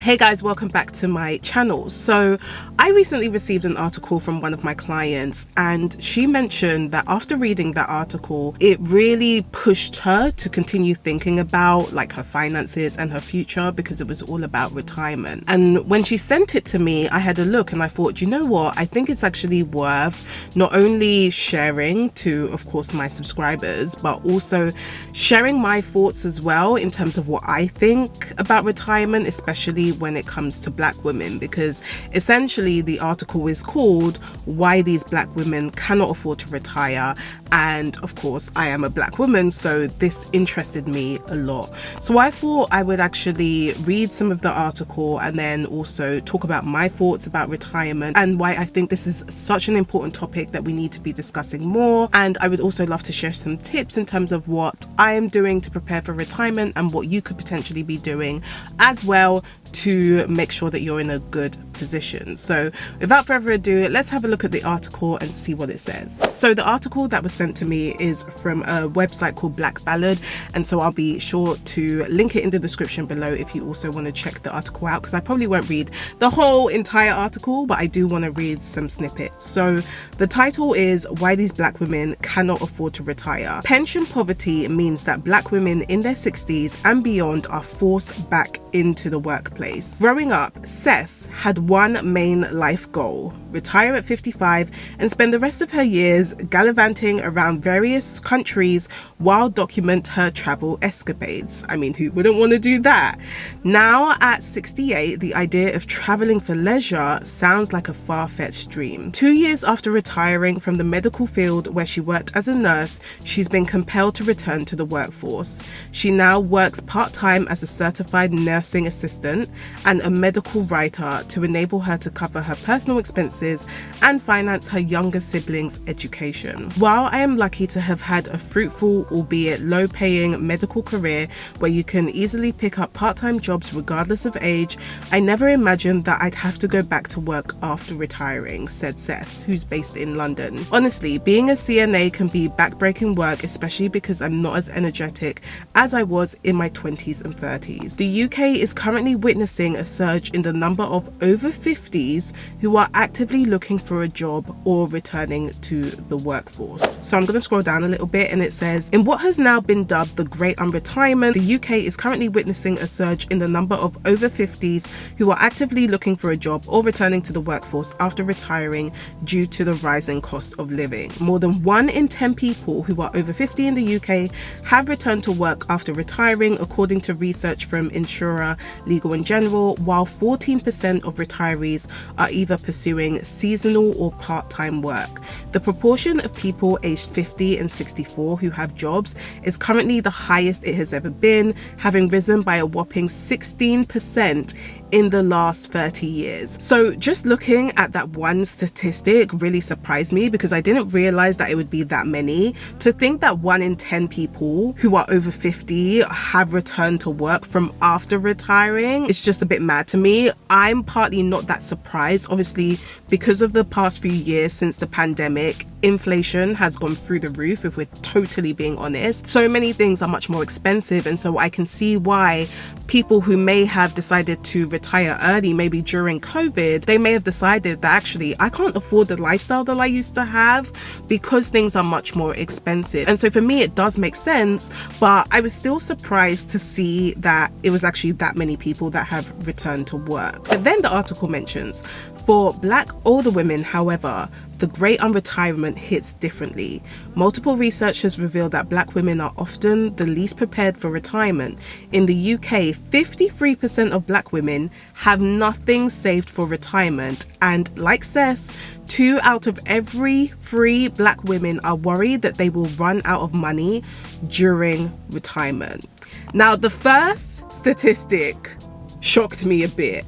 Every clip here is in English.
Hey guys, welcome back to my channel. So I recently received an article from one of my clients, and she mentioned that after reading that article, it really pushed her to continue thinking about like her finances and her future, because it was all about retirement. And when she sent it to me, I had a look and I thought, you know what, I think it's actually worth not only sharing to, of course, my subscribers, but also sharing my thoughts as well in terms of what I think about retirement, especially when it comes to Black women, because essentially the article is called Why These Black Women Cannot Afford to Retire. And of course, I am a Black woman, so this interested me a lot. So I thought I would actually read some of the article and then also talk about my thoughts about retirement and why I think this is such an important topic that we need to be discussing more. And I would also love to share some tips in terms of what I am doing to prepare for retirement and what you could potentially be doing as well to make sure that you're in a good position. So without further ado, let's have a look at the article and see what it says. So the article that was sent to me is from a website called Black Ballad, and so I'll be sure to link it in the description below if you also want to check the article out, because I probably won't read the whole entire article, but I do want to read some snippets. So the title is Why These Black Women Cannot Afford to Retire. Pension poverty means that Black women in their 60s and beyond are forced back into the workplace. Growing up, Cess had one main life goal: retire at 55 and spend the rest of her years gallivanting around various countries while document her travel escapades. I mean, who wouldn't want to do that? Now at 68, the idea of traveling for leisure sounds like a far-fetched dream. 2 years after retiring from the medical field where she worked as a nurse, she's been compelled to return to the workforce. She now works part-time as a certified nursing assistant and a medical writer to enable her to cover her personal expenses and finance her younger siblings' education. While I am lucky to have had a fruitful, albeit low-paying medical career where you can easily pick up part-time jobs regardless of age, I never imagined that I'd have to go back to work after retiring, said Cess, who's based in London. Honestly, being a CNA can be backbreaking work, especially because I'm not as energetic as I was in my 20s and 30s. The UK is currently witnessing a surge in the number of over 50s who are actively looking for a job or returning to the workforce. So I'm going to scroll down a little bit, and it says, in what has now been dubbed the Great Unretirement, the UK is currently witnessing a surge in the number of over 50s who are actively looking for a job or returning to the workforce after retiring due to the rising cost of living. More than 1 in 10 people who are over 50 in the UK have returned to work after retiring, according to research from insurer Legal & General, while 14% of retirees are either pursuing seasonal or part-time work. The proportion of people aged 50 and 64 who have jobs is currently the highest it has ever been, having risen by a whopping 16% in the last 30 years. So just looking at that one statistic really surprised me, because I didn't realize that it would be that many. To think that 1 in 10 people who are over 50 have returned to work from after retiring, it's just a bit mad to me. I'm partly not that surprised, obviously, because of the past few years since the pandemic. Inflation has gone through the roof, if we're totally being honest. So many things are much more expensive, and so I can see why people who may have decided to retire early, maybe during COVID, they may have decided that actually I can't afford the lifestyle that I used to have because things are much more expensive. And so for me it does make sense, but I was still surprised to see that it was actually that many people that have returned to work. But then the article mentions, for Black older women, however, the Great Unretirement hits differently. Multiple research has revealed that Black women are often the least prepared for retirement. In the UK, 53% of Black women have nothing saved for retirement, and like Cess, 2 out of every 3 Black women are worried that they will run out of money during retirement. Now, the first statistic shocked me a bit,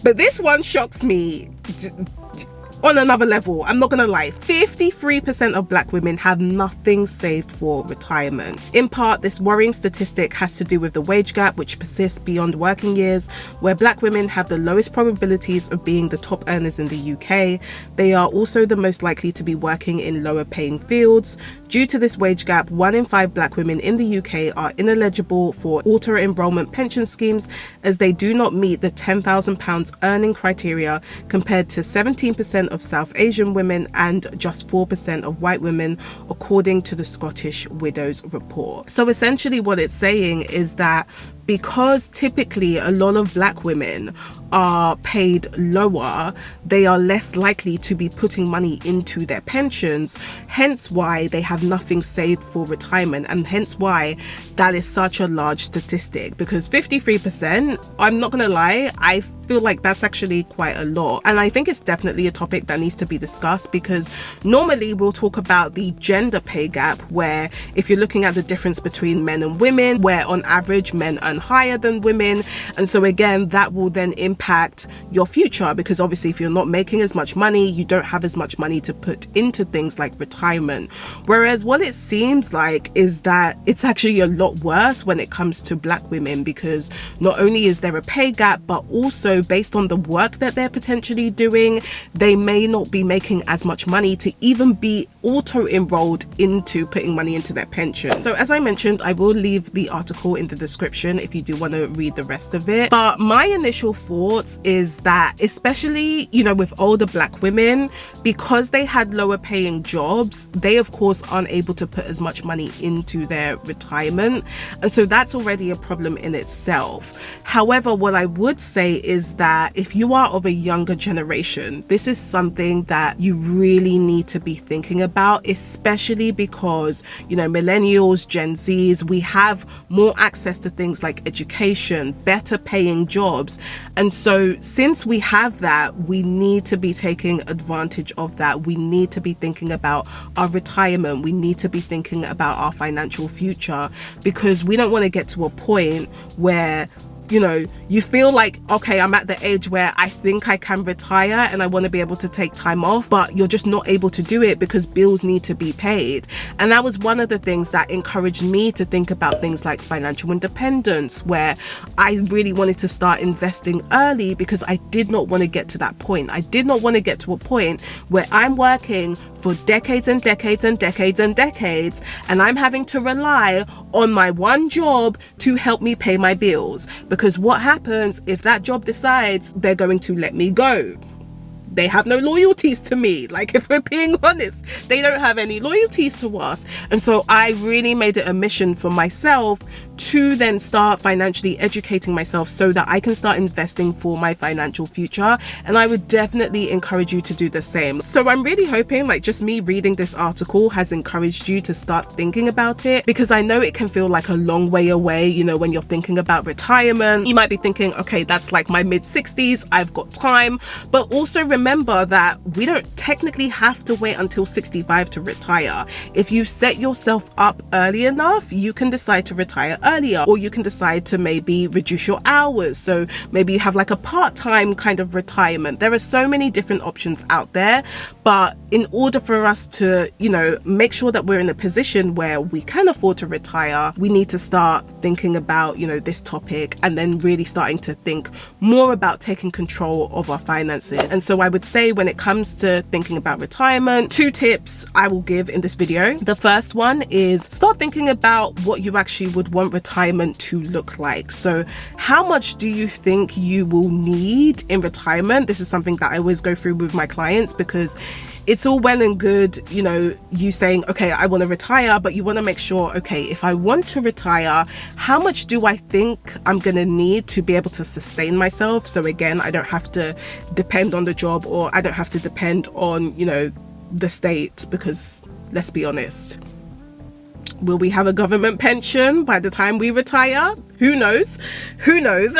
but this one shocks me on another level. I'm not gonna lie, 53% of black women have nothing saved for retirement. In part, this worrying statistic has to do with the wage gap, which persists beyond working years, where black women have the lowest probabilities of being the top earners in the UK. They are also the most likely to be working in lower paying fields. Due to this wage gap, 1 in 5 black women in the UK are ineligible for auto-enrollment pension schemes, as they do not meet the £10,000 earning criteria, compared to 17% of South Asian women and just 4% of white women, according to the Scottish Widows Report. So essentially what it's saying is that because typically a lot of black women are paid lower, they are less likely to be putting money into their pensions, hence why they have nothing saved for retirement, and hence why that is such a large statistic. Because 53%, I'm not gonna lie, I feel like that's actually quite a lot, and I think it's definitely a topic that needs to be discussed, because normally we'll talk about the gender pay gap, where if you're looking at the difference between men and women, where on average men earn higher than women, and so again that will then impact your future, because obviously if you're not making as much money, you don't have as much money to put into things like retirement. Whereas what it seems like is that it's actually a lot worse when it comes to black women, because not only is there a pay gap, but also based on the work that they're potentially doing, they may not be making as much money to even be auto-enrolled into putting money into their pension. So as I mentioned, I will leave the article in the description if you do want to read the rest of it. But my initial thoughts is that, especially, you know, with older black women, because they had lower paying jobs, they of course aren't able to put as much money into their retirement, and so that's already a problem in itself. However, what I would say is that if you are of a younger generation, this is something that you really need to be thinking about, especially because, you know, millennials, Gen Zs, we have more access to things like education, better paying jobs, and so since we have that, we need to be taking advantage of that. We need to be thinking about our retirement, we need to be thinking about our financial future, because we don't want to get to a point where, you know, you feel like, okay, I'm at the age where I think I can retire and I want to be able to take time off, but you're just not able to do it because bills need to be paid. And that was one of the things that encouraged me to think about things like financial independence, where I really wanted to start investing early, because I did not want to get to that point. I did not want to get to a point where I'm working for decades and decades and decades and decades, and I'm having to rely on my one job to help me pay my bills. Because what happens if that job decides they're going to let me go? They have no loyalties to me. Like, if we're being honest, they don't have any loyalties to us. And so I really made it a mission for myself to then start financially educating myself so that I can start investing for my financial future. And I would definitely encourage you to do the same. So I'm really hoping, like, just me reading this article has encouraged you to start thinking about it, because I know it can feel like a long way away. You know, when you're thinking about retirement, you might be thinking, okay, that's like my mid-60s, I've got time. But also remember that we don't technically have to wait until 65 to retire. If you set yourself up early enough, you can decide to retire earlier, or you can decide to maybe reduce your hours. So maybe you have like a part-time kind of retirement. There are so many different options out there, but in order for us to, you know, make sure that we're in a position where we can afford to retire, we need to start thinking about, you know, this topic, and then really starting to think more about taking control of our finances. And so I would say, when it comes to thinking about retirement, 2 tips I will give in this video. The first one is start thinking about what you actually would want retirement to look like. So how much do you think you will need in retirement? This is something that I always go through with my clients, because it's all well and good, you know, you saying, okay, I want to retire, but you want to make sure, okay, if I want to retire, how much do I think I'm going to need to be able to sustain myself? So again, I don't have to depend on the job, or I don't have to depend on, you know, the state, because let's be honest, will we have a government pension by the time we retire? Who knows? Who knows?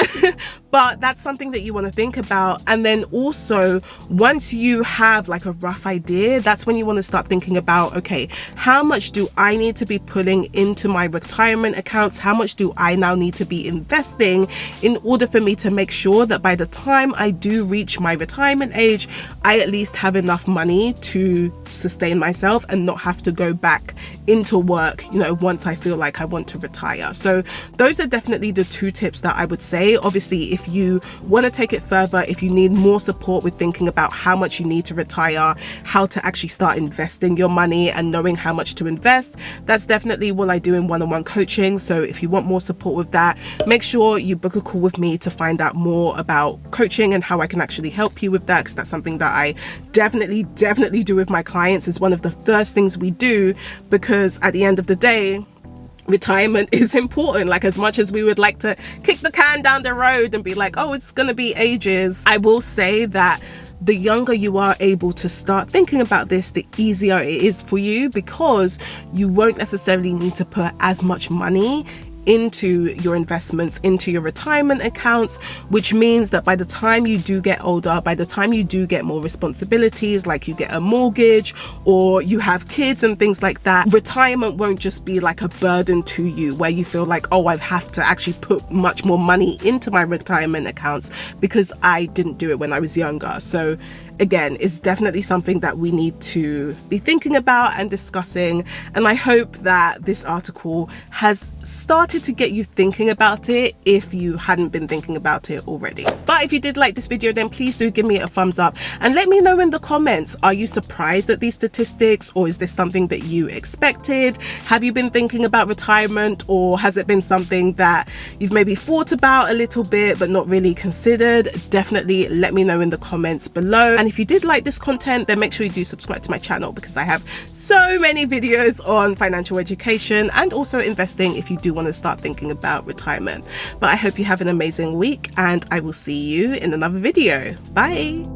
But that's something that you want to think about. And then also, once you have like a rough idea, that's when you want to start thinking about, okay, how much do I need to be putting into my retirement accounts? How much do I now need to be investing in order for me to make sure that by the time I do reach my retirement age, I at least have enough money to sustain myself and not have to go back into work, once I feel like I want to retire. So those are definitely the two tips that I would say. Obviously, if you want to take it further, if you need more support with thinking about how much you need to retire, how to actually start investing your money and knowing how much to invest, that's definitely what I do in one-on-one coaching. So if you want more support with that, make sure you book a call with me to find out more about coaching and how I can actually help you with that, because that's something that I definitely do with my clients. It's one of the first things we do, because at the end of the day, retirement is important. Like, as much as we would like to kick the can down the road and be like, oh, it's gonna be ages, I will say that the younger you are able to start thinking about this, the easier it is for you, because you won't necessarily need to put as much money into your investments, into your retirement accounts, which means that by the time you do get older, by the time you do get more responsibilities, like you get a mortgage or you have kids and things like that, retirement won't just be like a burden to you where you feel like, oh, I have to actually put much more money into my retirement accounts because I didn't do it when I was younger. So again, it's definitely something that we need to be thinking about and discussing. And I hope that this article has started to get you thinking about it if you hadn't been thinking about it already. But if you did like this video, then please do give me a thumbs up and let me know in the comments, are you surprised at these statistics, or is this something that you expected? Have you been thinking about retirement, or has it been something that you've maybe thought about a little bit but not really considered? Definitely let me know in the comments below. And if you did like this content, then make sure you do subscribe to my channel, because I have so many videos on financial education and also investing if you do want to start thinking about retirement. But I hope you have an amazing week, and I will see you in another video. Bye.